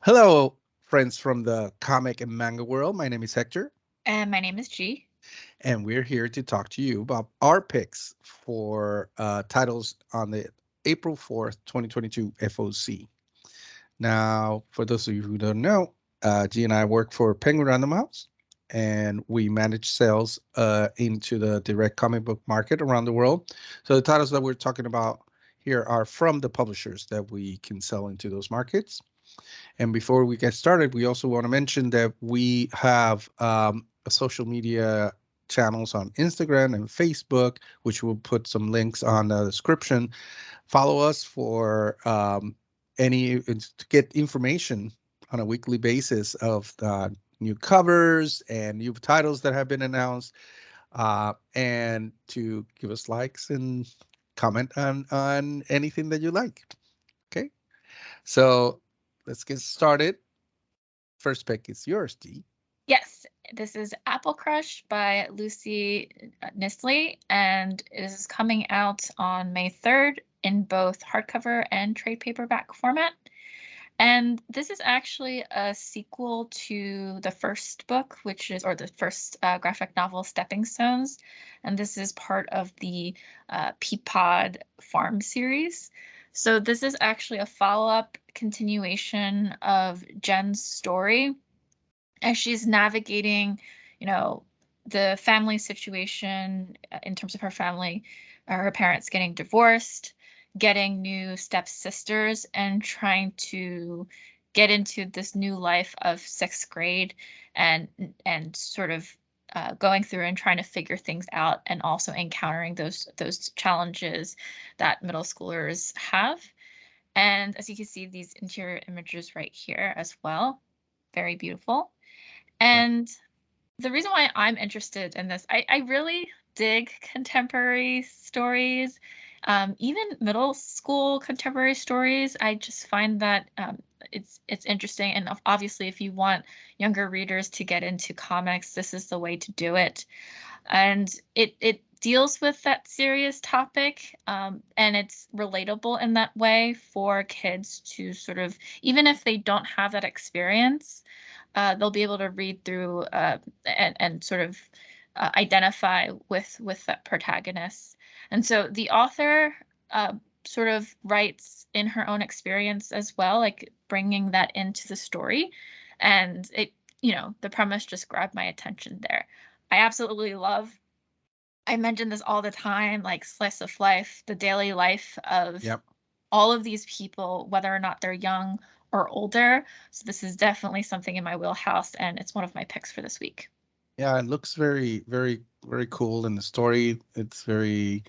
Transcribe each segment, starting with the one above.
Hello, friends from the comic and manga world. My name is Hector, And my name is G. and we're here to talk to you about our picks for titles on the April 4th, 2022 FOC. Now, for those of you who don't know, G and I work for Penguin Random House, and we manage sales into the direct comic book market around the world. So the titles that we're talking about here are from the publishers that we can sell into those markets. And before we get started, we also want to mention that we have a social media channels on Instagram and Facebook, which we'll put some links on the description. Follow us for to get information on a weekly basis of new covers and new titles that have been announced, and to give us likes and comment on anything that you like. Okay, so let's get started. First pick is yours, D. Yes, this is Apple Crush by Lucy Nisley, and it is coming out on May 3rd in both hardcover and trade paperback format. And this is actually a sequel to the first book, or the first graphic novel, Stepping Stones. And this is part of the Peapod Farm series. So this is actually a follow-up continuation of Jen's story as she's navigating, you know, the family situation in terms of her family, her parents getting divorced, getting new stepsisters, and trying to get into this new life of sixth grade and sort of going through and trying to figure things out, and also encountering those challenges that middle schoolers have. And as you can see, these interior images right here as well, very beautiful. Right. And the reason why I'm interested in this, I really dig contemporary stories, even middle school contemporary stories. I just find that it's interesting, and obviously, if you want younger readers to get into comics, this is the way to do it. And it deals with that serious topic, and it's relatable in that way for kids to sort of, even if they don't have that experience, they'll be able to read through and sort of identify with that protagonist. And so the author uh, sort of writes in her own experience as well, like bringing that into the story. And the premise just grabbed my attention there. I absolutely love, I mention this all the time, like slice of life, the daily life of Yep. all of these people, whether or not they're young or older. So this is definitely something in my wheelhouse, and it's one of my picks for this week. Yeah, it looks very, very, very cool in the story. It's very,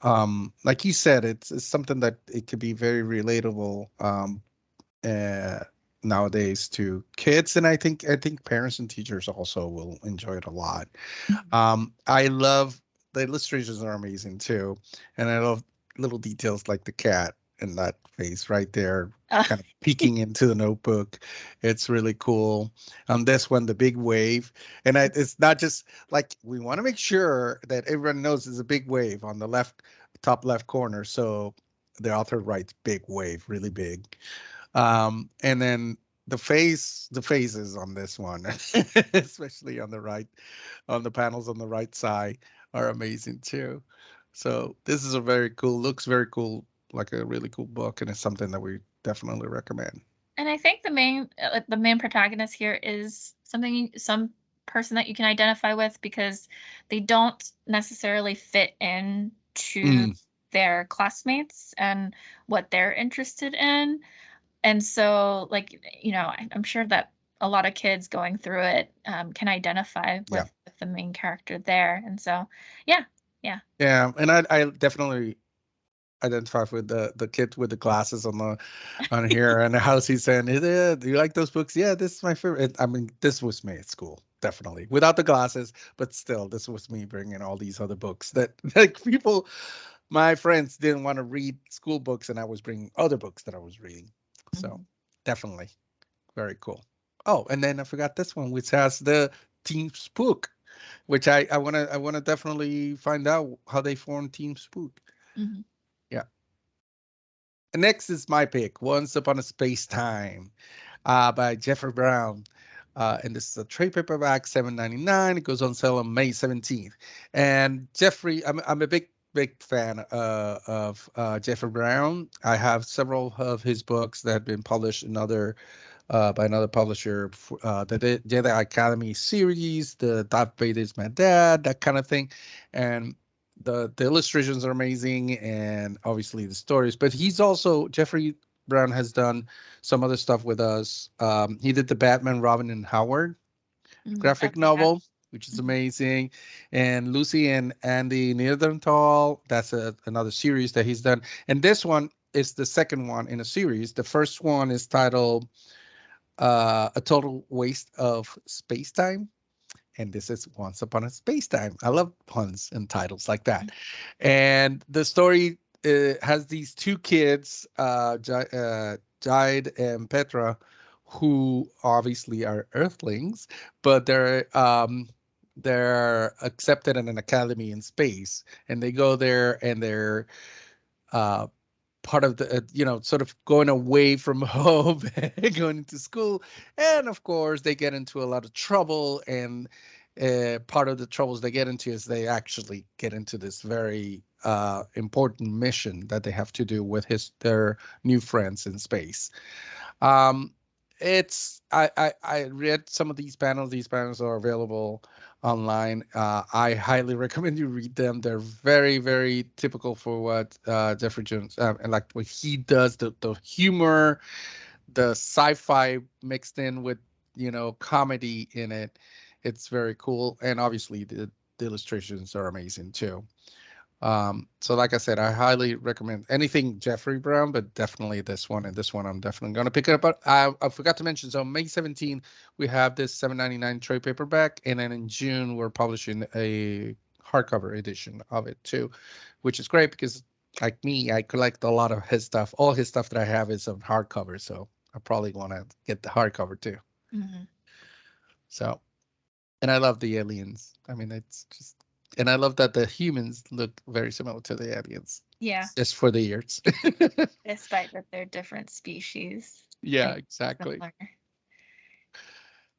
like you said, it's something that it could be very relatable uh, nowadays to kids, and I think parents and teachers also will enjoy it a lot. Mhm. I love the illustrations are amazing too, and I love little details like the cat in that face right there, Uh, kind of peeking into the notebook. It's really cool. This one, the big wave, and it's not just like we want to make sure that everyone knows it's a big wave on the left, top left corner. So the author writes big wave, really big. And then the faces on this one, especially on the right, on the panels on the right side, are amazing too. So this is a very cool, looks very cool, like a really cool book, and it's something that we definitely recommend. and I think the main protagonist here is some person that you can identify with, because they don't necessarily fit in to Mm, their classmates and what they're interested in. And so, like, I'm sure that a lot of kids going through it can identify yeah, with the main character there. And so, yeah, yeah. yeah, and I definitely identify with the kid with the glasses on here and the house he's saying, do you like those books? Yeah, this is my favorite. I mean, this was me at school, definitely without the glasses, but still, this was me bringing all these other books that like people, my friends didn't want to read school books, and I was bringing other books that I was reading. So Mhm. definitely very cool. Oh, and then I forgot this one, which has the Team Spook, which I wanna definitely find out how they form Team Spook. Mhm. Yeah. Next is my pick, Once Upon a Space Time, by Jeffrey Brown. And this is a trade paperback, 7.99. It goes on sale on May 17th. And Jeffrey, I'm a big fan of Jeffrey Brown. I have several of his books that have been published in other by another publisher, the Jedi Academy series, the Darth Vader is my dad, that kind of thing, and the illustrations are amazing, and obviously the stories. But he's also Jeffrey Brown has done some other stuff with us. He did the Batman, Robin, and Howard graphic Okay, yeah. novel, which is Mhm. amazing, and Lucy and Andy Neanderthal. That's another series that he's done, and this one is the second one in a series. The first one is titled A Total Waste of Space Time. And this is Once Upon a Space Time. I love puns and titles like that. And the story has these two kids, Jide and Petra, who obviously are Earthlings, but they're accepted in an academy in space, and they go there and they're uh, part of the sort of going away from home and going into school, and of course they get into a lot of trouble, and part of the troubles they get into is they actually get into this very important mission that they have to do with their new friends in space. um, it's I read some of these panels. These panels are available online. I highly recommend you read them. They're very typical for what Jeffrey Jones and like what he does. The humor, the sci-fi mixed in with comedy in it. It's very cool, and obviously the illustrations are amazing too. So like I said, I highly recommend anything Jeffrey Brown, but definitely this one. And this one I'm definitely going to pick it up. But I forgot to mention, so May 17th, we have this 7.99 trade paperback. And then in June, we're publishing a hardcover edition of it too, which is great because like me, I collect a lot of his stuff. All his stuff that I have is on hardcover. So I probably want to get the hardcover too. Mhm. So, and I love the aliens. I mean, it's just, and I love that the humans look very similar to the aliens. Yeah, Just for the ears. despite that they're different species, Yeah, they look exactly. similar.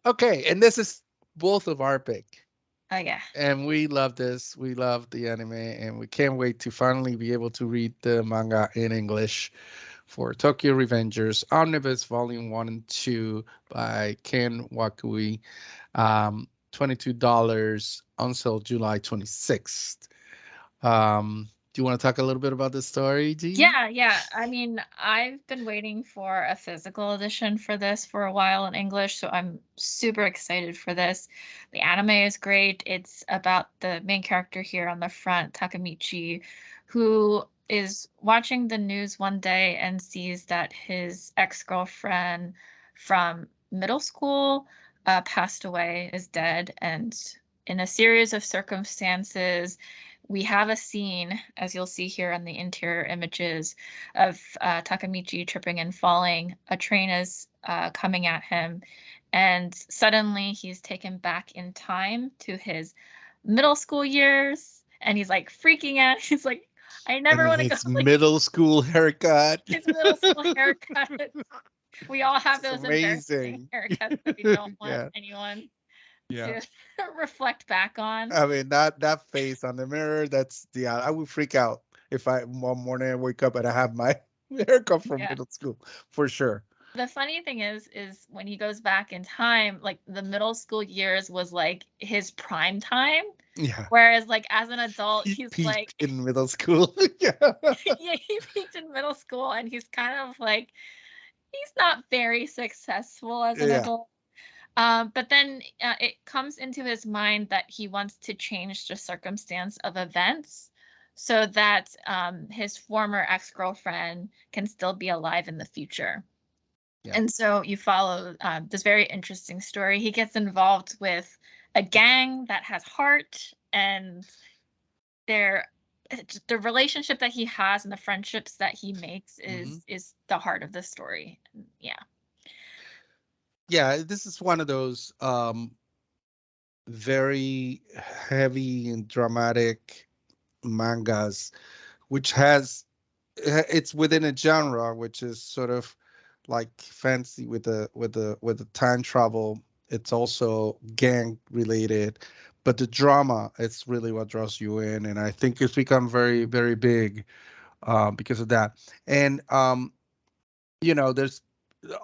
Okay, and this is both of our pick. Oh yeah. And we love this. We love the anime, and we can't wait to finally be able to read the manga in English for Tokyo Revengers Omnibus Volume 1 and 2 by Ken Wakui. $22 until July 26th. Do you want to talk a little bit about the story, G? Yeah, yeah. I mean, I've been waiting for a physical edition for this for a while in English, so I'm super excited for this. The anime is great. It's about the main character here on the front, Takamichi, who is watching the news one day and sees that his ex-girlfriend from middle school passed away, is dead, and in a series of circumstances, we have a scene, as you'll see here on the interior images, of Takamichi tripping and falling. A train is coming at him, and suddenly he's taken back in time to his middle school years, and he's like freaking out. He's like, I And never want to go his like middle school haircut. his middle school haircut. We all have It's those embarrassing amazing. haircuts that we don't want Yeah, anyone yeah. to reflect back on. I mean that face on the mirror, that's yeah, I would freak out if I one morning I wake up and I have my haircut from Yeah. middle school for sure. The funny thing is when he goes back in time, like the middle school years was like his prime time. Yeah. Whereas like as an adult, He he's like, peaked in middle school. Yeah. yeah, he peaked in middle school and he's kind of like he's not very successful as an Yeah. adult. But then it comes into his mind that he wants to change the circumstance of events so that his former ex-girlfriend can still be alive in the future. Yeah. And so you follow this very interesting story. He gets involved with a gang that has heart, and their the relationship that he has and the friendships that he makes Hmm. is the heart of the story. Yeah. Yeah, this is one of those very heavy and dramatic mangas which has it's within a genre which is sort of like fancy with the time travel. It's also gang related, but the drama it's really what draws you in, and I think it's become very very big because of that. And there's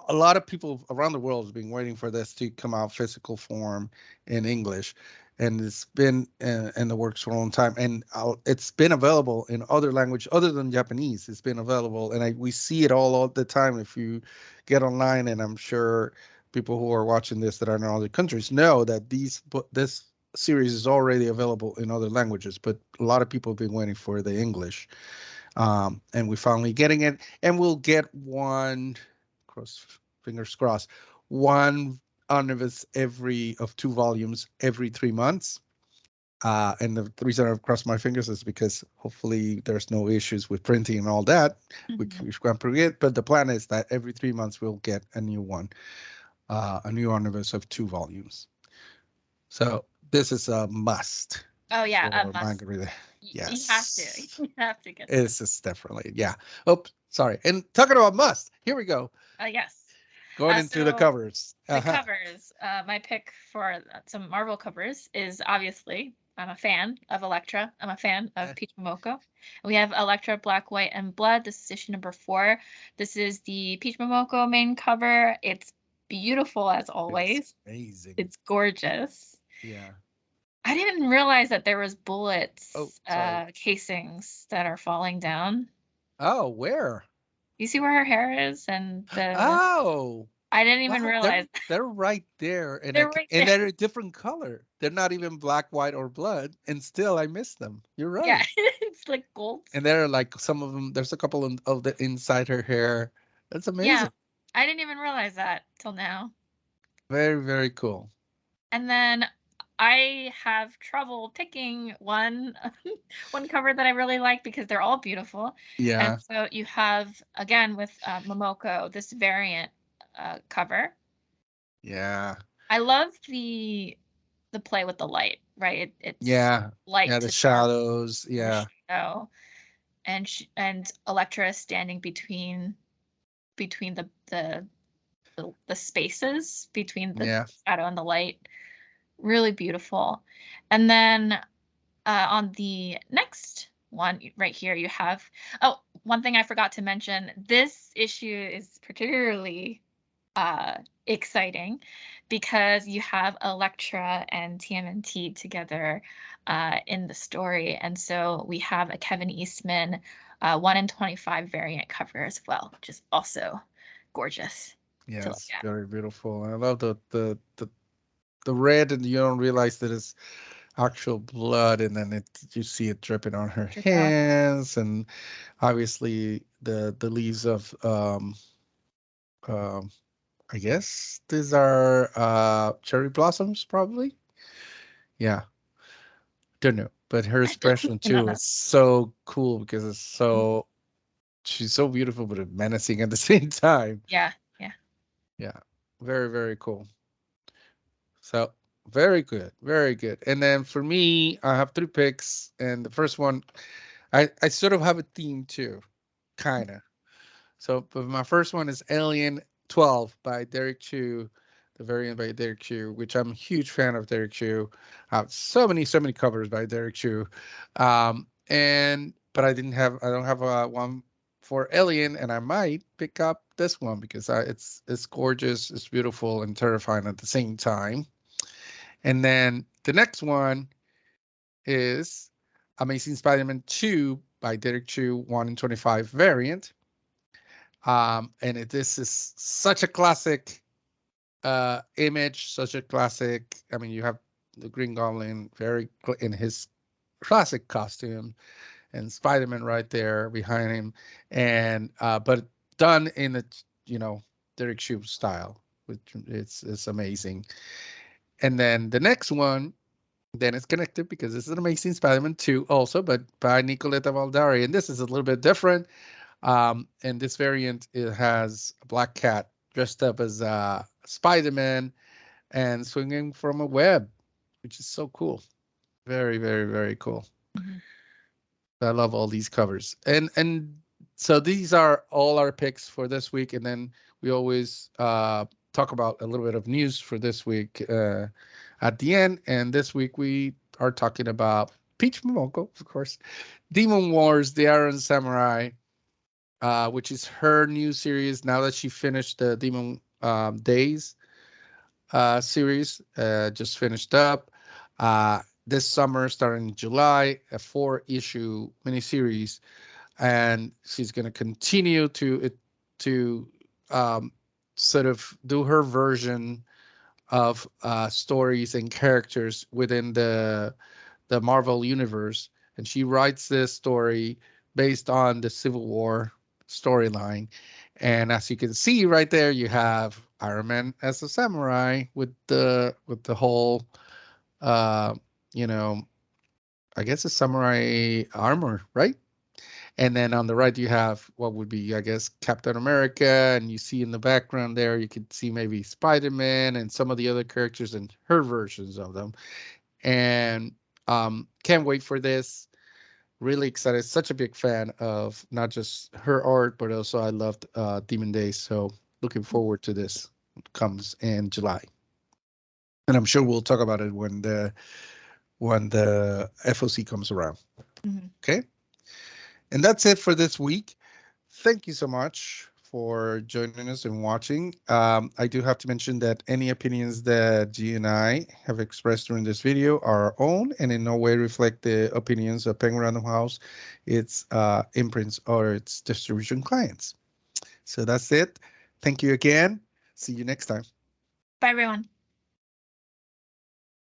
a lot of people around the world have been waiting for this to come out physical form in English, and it's been in the works for a long time. And it's been available in other language other than Japanese. It's been available, and we see it all the time if you get online. And I'm sure people who are watching this that are in other countries know that this series is already available in other languages, but a lot of people have been waiting for the English, and we're finally getting it, and we'll get one, cross fingers crossed, one omnibus every of 2 volumes every 3 months. And the reason I've crossed my fingers is because hopefully there's no issues with printing and all that. Mhm. We can't forget, but the plan is that every 3 months we'll get a new one, a new omnibus of 2 volumes. So this is a must Oh yeah, a for must. manga reader. You have to. Yes. You have to get this. This is definitely, yeah. Oops, sorry. And talking about must, here we go. Yes. Going into the So covers. the Uh-huh. covers, my pick for some Marvel covers is obviously I'm a fan of Elektra. I'm a fan of Eh, Peach Momoko. We have Elektra Black, White, and Blood. This is issue number 4. This is the Peach Momoko main cover. It's beautiful as it's always. amazing. It's gorgeous. Yeah. I didn't realize that there was Oh, bullets, sorry. casings that are falling down. Oh, where? You see where her hair is, and Oh, I didn't even wow. realize They're right there, and they're right and there. they're a different color. They're not even black, white, or blood, and still I miss them. You're Yeah, right. it's like gold. And they're like some of them. There's a couple of the inside her hair. That's Yeah, amazing. I didn't even realize that till now. Very, very cool. And then I have trouble picking one one cover that I really like because they're all beautiful. And Yeah, so you have again with Momoko this variant cover. yeah, I love the play with the light, right? It's yeah, light yeah. The to dark shadows. to the Yeah, shadow, and and Elektra is standing between the spaces between the yeah. shadow and the light. Really beautiful. And then on the next one right here, you have, oh, one thing I forgot to mention. This issue is particularly uh, exciting because you have Elektra and TMNT together in the story. And so we have a Kevin Eastman 1 in 25 variant cover as well, which is also gorgeous to look Yes, at. very beautiful. I love the red, and you don't realize that it's actual blood, and then you see it dripping on her Drip down. hands, and obviously the leaves of um I guess these are cherry blossoms, probably. Yeah, don't know, but her expression No, too no. is so cool because it's so she's so beautiful but menacing at the same time. Yeah, yeah. Yeah, very very cool. So very good, very good. And then for me, I have 3 picks, and the first one, I sort of have a theme too, kind of. So, but my first one is Alien 12 by Derek Chu, the variant by Derek Chu, which I'm a huge fan of Derek Chu. I have so many covers by Derek Chu, and but I don't have one for Alien, and I might pick up this one because it's gorgeous, it's beautiful, and terrifying at the same time. And then the next one is Amazing Spider-Man 2 by Derek Chu, 1 in 25 variant. This is such a classic image, such a classic. I mean, you have the Green Goblin in his classic costume, and Spider-Man right there behind him, and but done in a you know Derek Chu style, which it's amazing. And then the next one, then it's connected because this is an Amazing Spider-Man 2 also, but by Nicoletta Valdari. And this is a little bit different. In this variant, it has a black cat dressed up as Spider-Man and swinging from a web, which is so cool. Very, very, very cool. Mhm. I love all these covers. And So these are all our picks for this week, and then we always talk about a little bit of news for this week at the end. And this week we are talking about Peach Momoko, of course, Demon Wars: The Iron Samurai, which is her new series now that she finished the Demon Days series, just finished up. This summer, starting in July, a 4-issue miniseries, and she's going to continue to um, sort of do her version of stories and characters within the Marvel universe, and she writes this story based on the Civil War storyline. And as you can see right there, you have Iron Man as a samurai with the whole uh, you know, I guess a samurai armor, right? And then on the right, you have what would be, I guess, Captain America. And you see in the background there, you could see maybe Spider Man and some of the other characters and her versions of them. And can't wait for this. Really excited. Such a big fan of not just her art, but also I loved Demon Days. So looking forward to this. It comes in July. And I'm sure we'll talk about it when the FOC comes around. Mhm. Okay. And that's it for this week. Thank you so much for joining us and watching. I do have to mention that any opinions that G and I have expressed during this video are our own and in no way reflect the opinions of Penguin Random House, its imprints, or its distribution clients. So that's it. Thank you again. See you next time. Bye, everyone.